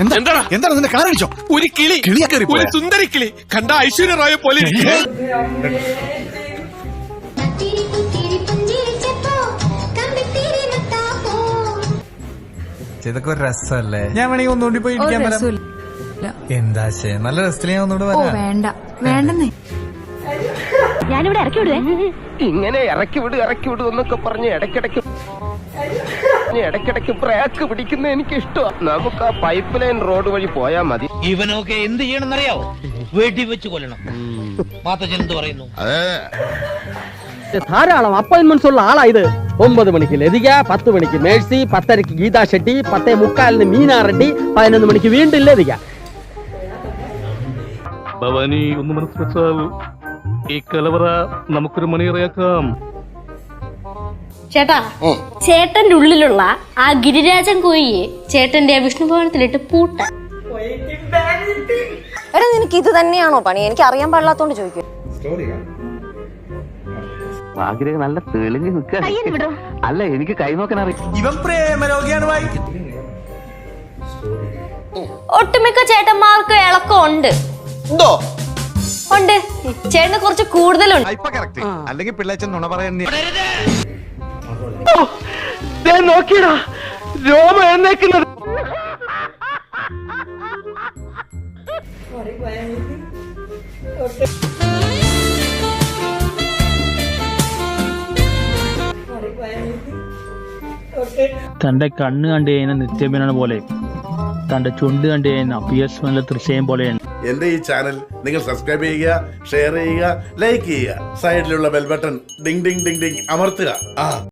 എന്താണ് നിന്റെ കാണിച്ചോ? ഒരു കിളി, ഒരു സുന്ദരി കിളി കണ്ട ഐശ്വര്യ റായ പോലെ ഇതൊക്കെ ഒരു രസമല്ലേ? ഞാൻ വേണമെങ്കിൽ ഒന്നുകൂടി പോയി ഇരിക്കാൻ വരാം. എന്താ നല്ല രസത്തിൽ ഞാൻ ഒന്നുകൂടെ വരാം. വേണ്ട വേണ്ടെന്നേ, ഞാനിവിടെ ഇറക്കി വിടുവേ. ഇങ്ങനെ ഇറക്കി വിടും എന്നൊക്കെ പറഞ്ഞ് ഇടയ്ക്കിടയ്ക്ക് ബ്രേക്ക് പിടിക്കുന്ന എനിക്ക് ഇഷ്ടമാണ്. നമുക്ക് ആ പൈപ്പ് ലൈൻ റോഡ് വഴി പോയാൽ മതി. ഇവനൊക്കെ എന്ത് ചെയ്യണമെന്നറിയാവോ? വീട്ടിൽ വെച്ച് കൊല്ലണം. മാത്തച്ഛൻ എന്ത് പറയുന്നു? ധാരാളം അപ്പോയിന്റ്മെന്റ്സ് ഉള്ള ആളാ ഇത്. 9 മണിക്ക് ലതിക, 10 മണിക്ക് മേഴ്സി, 10:30 ഗീതാ ഷെട്ടി, 10:45 മീനാ റെഡ്ഡി, 11 മണിക്ക് വീണ്ടും ലതിക. ഭവാനി ഒന്ന് മനസ്സ് വെച്ചാൽ ഈ കലവറ നമുക്കൊരു മണിയറയാക്കാം. ചേട്ടാ, ചേട്ടന്റെ ഉള്ളിലുള്ള ആ ഗിരിരാജൻ കോയിയെ ചേട്ടന്റെ വിഷ്ണു ഭവനത്തിലിട്ട് പൂട്ട. എടാ നിനക്ക് ഇത് തന്നെയാണോ പണി? എനിക്ക് അറിയാൻ പാടില്ലാത്തോണ്ട് ചോദിക്കും. ആഗ്രഹം നല്ല തെളിഞ്ഞു നിൽക്കുക. അല്ല, എനിക്ക് കൈനോക്കാൻ അറിയാം. ഇവൻ പ്രേമരോഗിയാണ് ഭായി. ഒട്ടുമിക്ക ചേട്ടന്മാർക്ക് ഇളക്കം ഉണ്ട്. ഉണ്ട്, ചേട്ടന് കുറച്ച് കൂടുതലുണ്ട്. അല്ലെങ്കിൽ പിള്ളേച്ചൻ നുണ പറയുന്ന നോക്കിയടാ രോമ എന്നേക്കുന്നത്. തന്റെ കണ്ണ് കണ്ടു കഴിഞ്ഞാൽ നിത്യമേനോനെ പോലെ, തന്റെ ചുണ്ട് കണ്ടു കഴിഞ്ഞാൽ PS1 തൃശ്ശയം പോലെയാണ്. എന്റെ ഈ ചാനൽ നിങ്ങൾ സബ്സ്ക്രൈബ് ചെയ്യുക, ഷെയർ ചെയ്യുക, ലൈക്ക് ചെയ്യുക. സൈഡിലുള്ള bell button Ding Ding Ding Ding അമർത്തുക.